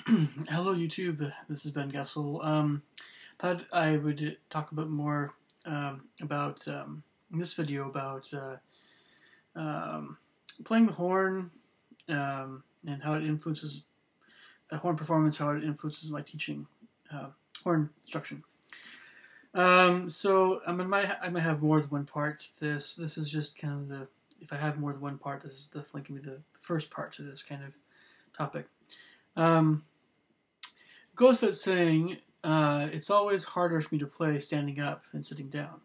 Hello YouTube, this is Ben Gessel. Thought I would talk a bit more about in this video about um, playing the horn and how it influences horn performance, how it influences my teaching horn instruction. I might have more than one part to this. This is just kind of the if I have more than one part, this is definitely going to be the first part to this kind of topic. Um, Goes without saying, it's always harder for me to play standing up than sitting down.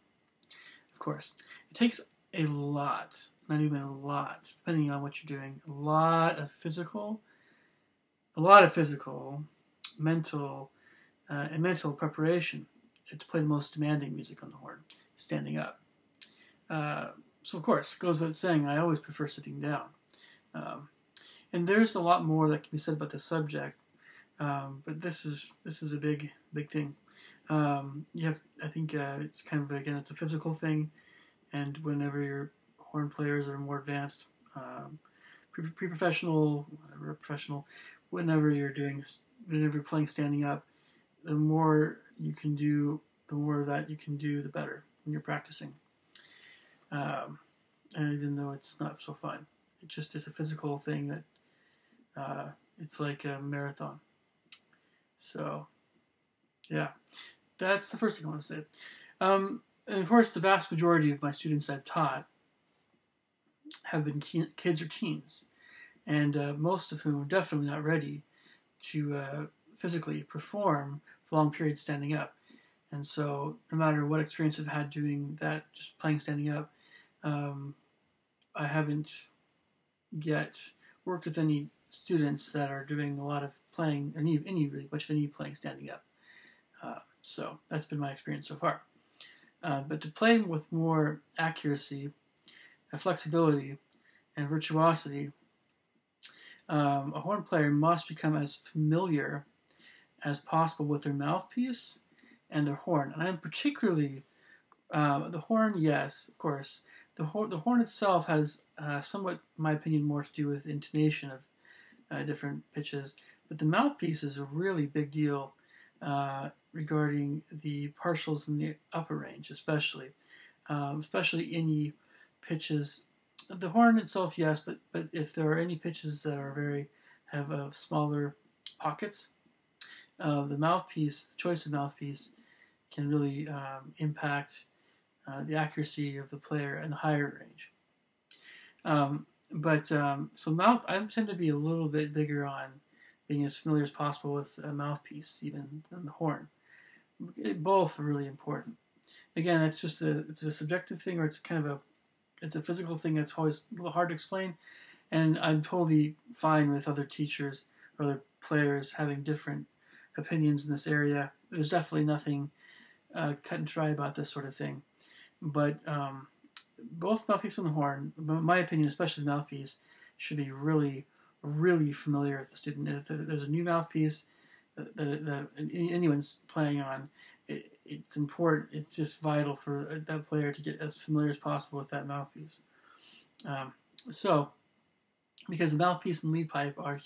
Of course, it takes a lot, not even a lot, depending on what you're doing, a lot of physical, mental, and mental preparation to play the most demanding music on the horn, standing up. So of course, it goes without saying, I always prefer sitting down. Um, and there's a lot more that can be said about this subject. But this is a big thing. I think it's kind of again it's a physical thing, and whenever your horn players are more advanced, pre-professional, whatever, professional, whenever you're playing standing up, the more you can do, the more that you can do, the better when you're practicing. And even though it's not so fun, it just is a physical thing that it's like a marathon. So, yeah, that's the first thing I want to say. And of course, the vast majority of my students I've taught have been kids or teens, and most of whom are definitely not ready to physically perform for long periods standing up. And so, no matter what experience I've had doing that, just playing standing up, um, I haven't yet worked with any students that are doing a lot of playing, really much of any playing standing up. So that's been my experience so far. But to play with more accuracy, flexibility, and virtuosity, a horn player must become as familiar as possible with their mouthpiece and their horn. And I'm particularly the horn. Yes, of course. The horn itself has somewhat, in my opinion, more to do with intonation of different pitches. But the mouthpiece is a really big deal regarding the partials in the upper range, especially any pitches. The horn itself, yes, but if there are any pitches that are have smaller pockets, the mouthpiece, the choice of mouthpiece, can really impact the accuracy of the player in the higher range. So I tend to be a little bit bigger on being as familiar as possible with a mouthpiece, even than the horn. Both are really important. Again, it's a subjective thing, or it's a physical thing that's always a little hard to explain. And I'm totally fine with other teachers or other players having different opinions in this area. There's definitely nothing cut and dry about this sort of thing. But both mouthpiece and the horn, in my opinion, especially the mouthpiece, should be really, really familiar with the student. If there's a new mouthpiece that anyone's playing on, it's important. It's just vital for that player to get as familiar as possible with that mouthpiece. So, because the mouthpiece and lead pipe are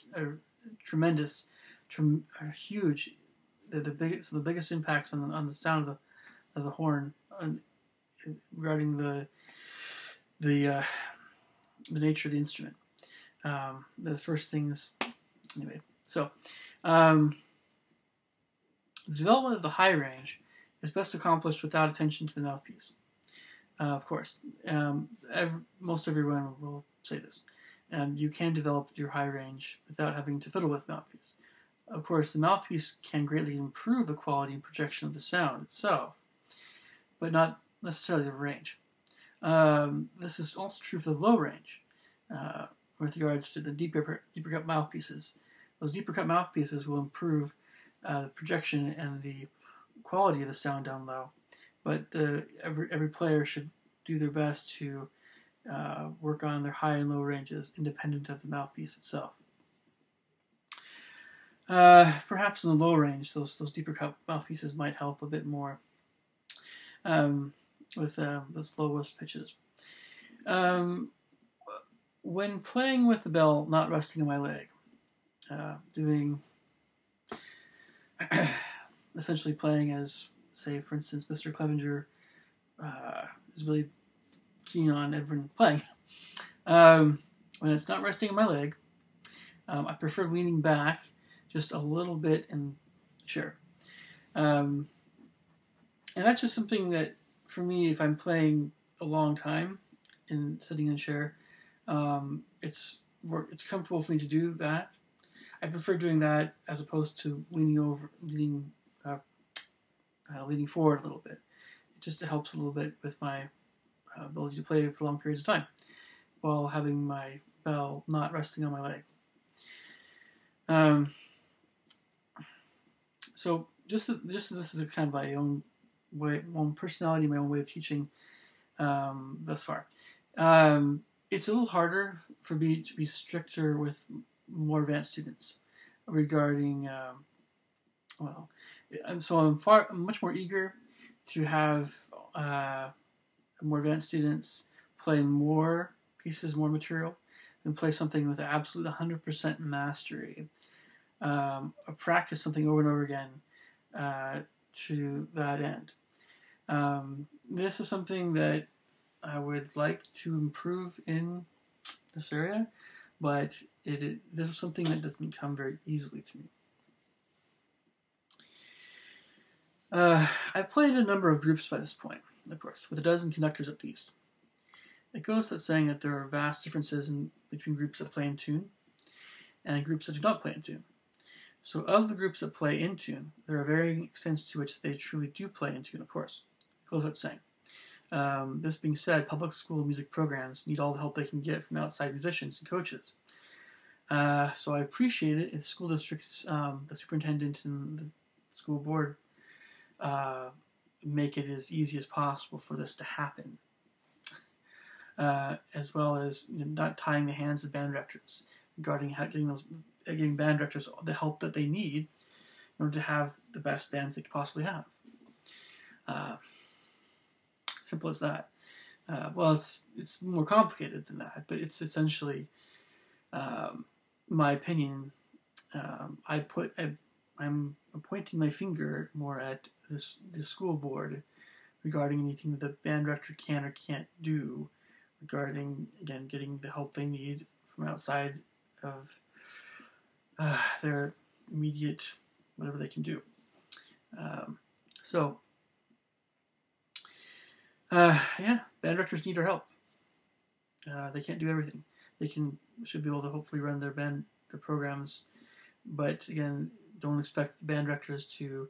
tremendous, are huge. They're the biggest. So the biggest impacts on the sound of the horn regarding the nature of the instrument. The first things, anyway. So, the development of the high range is best accomplished without attention to the mouthpiece. Of course, most everyone will say this. You can develop your high range without having to fiddle with mouthpiece. Of course, the mouthpiece can greatly improve the quality and projection of the sound itself, but not necessarily the range. This is also true for the low range with regards to the deeper cut mouthpieces. Those deeper cut mouthpieces will improve the projection and the quality of the sound down low, but every player should do their best to work on their high and low ranges independent of the mouthpiece itself. Perhaps in the low range, those deeper cut mouthpieces might help a bit more with those lowest pitches. When playing with the bell not resting on my leg, doing essentially playing as, say, for instance, Mr. Clevenger is really keen on everyone playing. When it's not resting on my leg, I prefer leaning back just a little bit in the chair. And that's just something that, for me, if I'm playing a long time and sitting in a chair, it's comfortable for me to do that. I prefer doing that as opposed to leaning forward a little bit. It just helps a little bit with my ability to play for long periods of time while having my bell not resting on my leg. So this is a kind of my own way, my own personality, my own way of teaching thus far. It's a little harder for me to be stricter with more advanced students regarding, I'm much more eager to have more advanced students play more pieces, more material, and play something with absolute 100% mastery. Practice something over and over again to that end. This is something that I would like to improve in this area, but this is something that doesn't come very easily to me. I've played a number of groups by this point, of course, with a dozen conductors at least. It goes without saying that there are vast differences between groups that play in tune and groups that do not play in tune. So of the groups that play in tune, there are varying extents to which they truly do play in tune, of course. It goes without saying. This being said, public school music programs need all the help they can get from outside musicians and coaches. So I appreciate it if school districts, the superintendent and the school board make it as easy as possible for this to happen. As well as not tying the hands of band directors regarding how getting band directors the help that they need in order to have the best bands they could possibly have. Simple as that. Well, it's more complicated than that, but it's essentially my opinion. I'm pointing my finger more at the school board regarding anything that the band director can or can't do regarding, again, getting the help they need from outside of their immediate whatever they can do. Band directors need our help. They can't do everything. They should be able to hopefully run their programs, but again, don't expect band directors to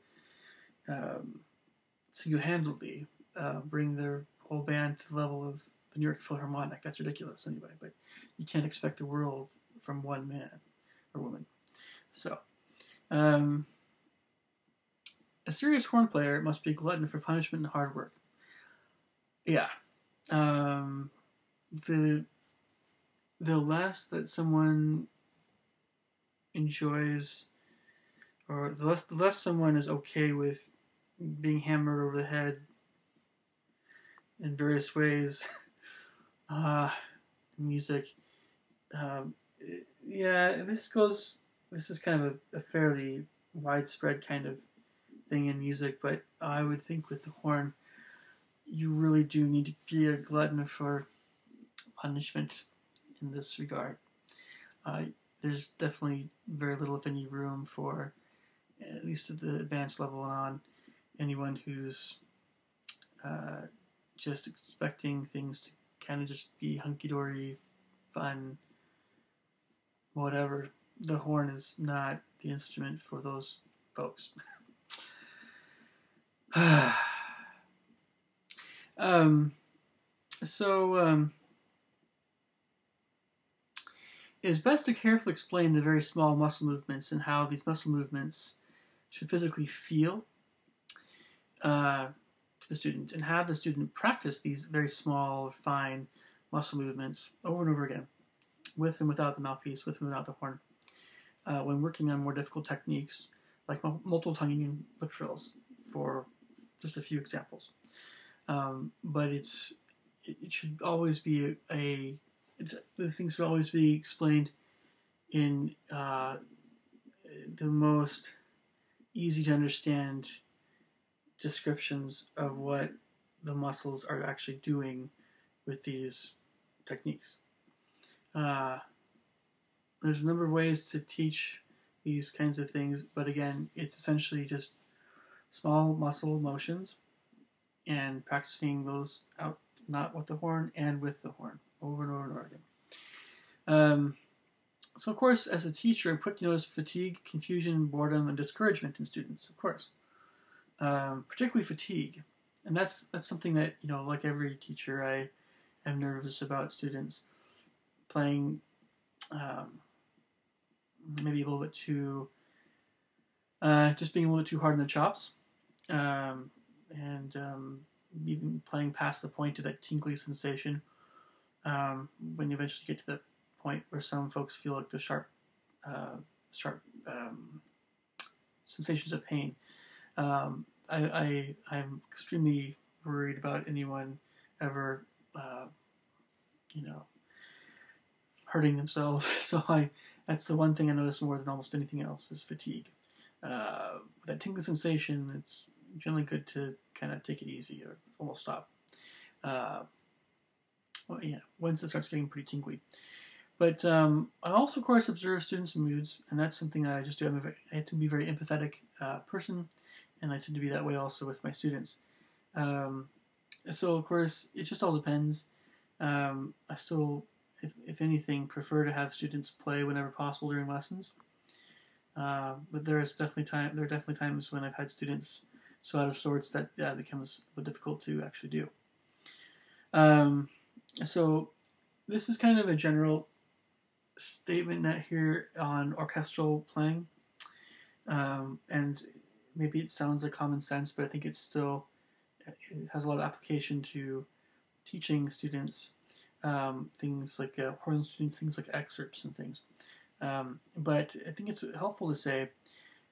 single-handedly bring their whole band to the level of the New York Philharmonic. That's ridiculous anyway, but you can't expect the world from one man or woman. So, a serious horn player must be a glutton for punishment and hard work. Yeah. The less that someone enjoys, or the less someone is okay with being hammered over the head in various ways, music. This is kind of a fairly widespread kind of thing in music, but I would think with the horn, you really do need to be a glutton for punishment in this regard. There's definitely very little, if any, room for, at least at the advanced level and on, anyone who's just expecting things to kind of just be hunky-dory, fun, whatever. The horn is not the instrument for those folks. It is best to carefully explain the very small muscle movements and how these muscle movements should physically feel to the student, and have the student practice these very small, fine muscle movements over and over again, with and without the mouthpiece, with and without the horn, when working on more difficult techniques like multiple tonguing and lip trills, for just a few examples. But it should always be the things should always be explained in the most easy to understand descriptions of what the muscles are actually doing with these techniques. There's a number of ways to teach these kinds of things, but again, it's essentially just small muscle motions and practicing those out, not with the horn and with the horn, over and over and over again. So, of course, as a teacher, I'm quick to notice fatigue, confusion, boredom, and discouragement in students, of course. Particularly fatigue. And that's something that, like every teacher, I am nervous about students playing maybe a little bit too, just being a little bit too hard on the chops, and even playing past the point of that tingly sensation when you eventually get to the point where some folks feel like the sharp sensations of pain. I'm extremely worried about anyone ever, hurting themselves. So that's the one thing I notice more than almost anything else is fatigue. That tingling sensation, it's generally good to kind of take it easy or almost stop. Once it starts getting pretty tingly. But I also, of course, observe students' moods, and that's something that I just do. I tend to be a very empathetic person, and I tend to be that way also with my students. So, of course, it just all depends. I still, if anything, prefer to have students play whenever possible during lessons. But there are definitely times when I've had students so out of sorts that it becomes a bit difficult to actually do. So this is kind of a general statement here on orchestral playing, and maybe it sounds like common sense, but I think it has a lot of application to teaching students things like horn students, things like excerpts and things. But I think it's helpful to say,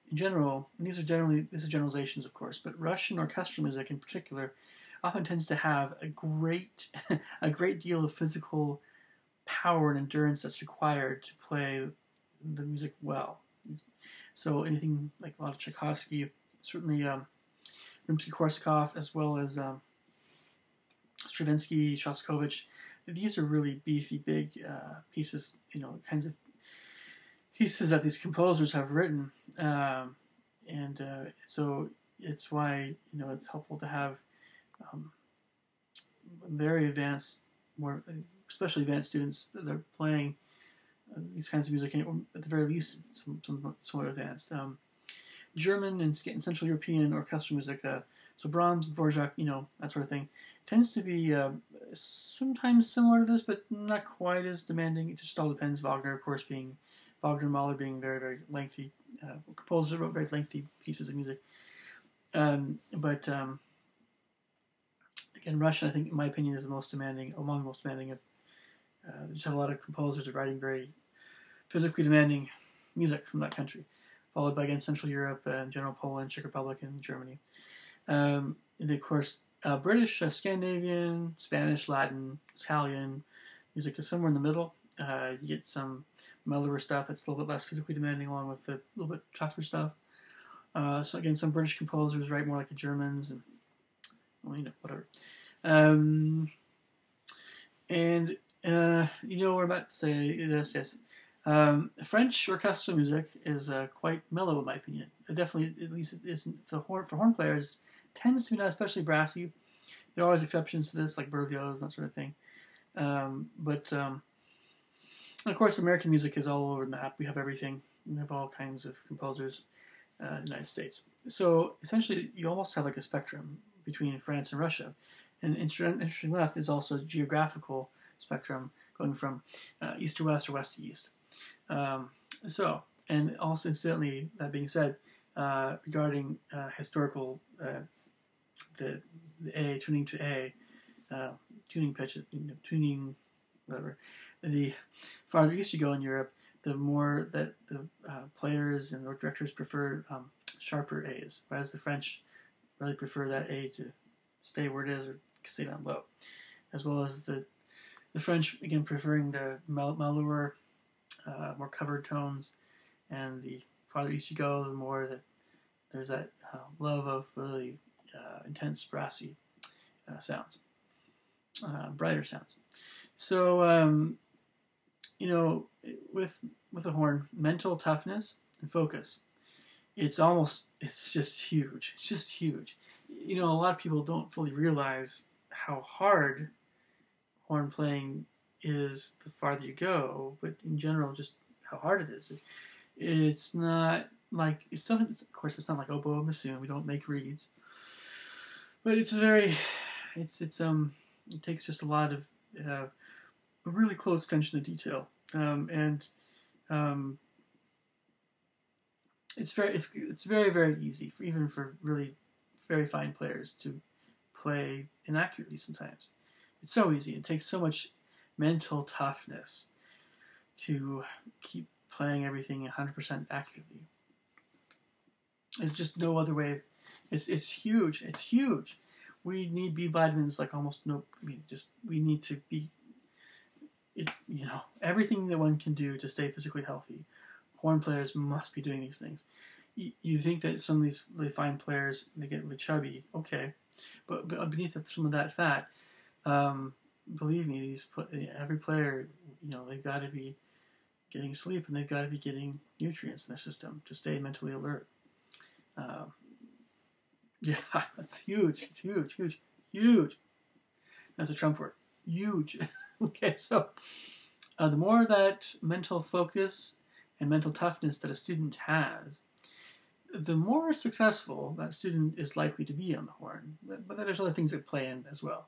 in general, and these are generalizations, of course, but Russian orchestral music in particular often tends to have a great deal of physical power and endurance that's required to play the music well. So anything like a lot of Tchaikovsky, certainly Rimsky-Korsakov, as well as Stravinsky, Shostakovich. These are really beefy, big pieces, kinds of pieces that these composers have written. So it's why, it's helpful to have very advanced, especially advanced students that are playing these kinds of music, or at the very least, somewhat advanced. German and Central European orchestral music, so Brahms, Dvorak, that sort of thing, tends to be sometimes similar to this, but not quite as demanding. It just all depends. Wagner and Mahler being very, very lengthy composers who wrote very lengthy pieces of music. Again, Russian, I think, in my opinion, is among the most demanding. There's a lot of composers writing very physically demanding music from that country, followed by, again, Central Europe and general Poland, Czech Republic, and Germany. And of course, British, Scandinavian, Spanish, Latin, Italian music is somewhere in the middle. You get some mellower stuff that's a little bit less physically demanding, along with the little bit tougher stuff. So again, some British composers write more like the Germans, and whatever. We're about to say this. Yes. French orchestral music is quite mellow, in my opinion. It definitely, at least, it isn't for horn players. Tends to be not especially brassy. There are always exceptions to this, like Berlioz and that sort of thing. And of course, American music is all over the map. We have everything. We have all kinds of composers in the United States. So essentially, you almost have like a spectrum between France and Russia. And interestingly enough, there's also a geographical spectrum going from east to west or west to east. And also, incidentally, that being said, regarding historical, the A, tuning to A, tuning pitch, tuning, whatever, the farther east you go in Europe, the more that the players and directors prefer sharper A's, whereas the French really prefer that A to stay where it is or stay down low, as well as the French, again, preferring the mellower, more covered tones, and the farther east you go, the more that there's that love of really intense brassy sounds, brighter sounds. So with a horn, mental toughness and focus, it's just huge. It's just huge. A lot of people don't fully realize how hard horn playing is the farther you go, but in general, just how hard it is. It's not like of course, it's not like oboe and bassoon. We don't make reeds, but it takes just a lot of a really close attention to detail, and it's very very easy even for really very fine players to play inaccurately sometimes. It's so easy. It takes so much mental toughness to keep playing everything 100% accurately. There's just no other way. It's huge. It's huge. We need B vitamins like almost no. We need to be. Everything that one can do to stay physically healthy. Horn players must be doing these things. You think that some of these really fine players, they get really chubby, okay, but beneath some of that fat, believe me, every player, they've got to be getting sleep and they've got to be getting nutrients in their system to stay mentally alert. Yeah, that's huge. It's huge, huge, huge. That's a Trump word. Huge. Okay, so the more that mental focus and mental toughness that a student has, the more successful that student is likely to be on the horn. But there's other things that play in as well,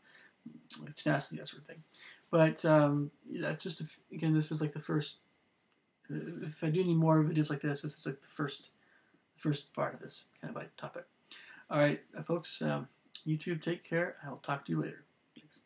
like tenacity, that sort of thing. But that's just, again, this is like the first. If I do any more videos like this is like the first part of this kind of like topic. All right, folks, YouTube, take care. I will talk to you later. Thanks.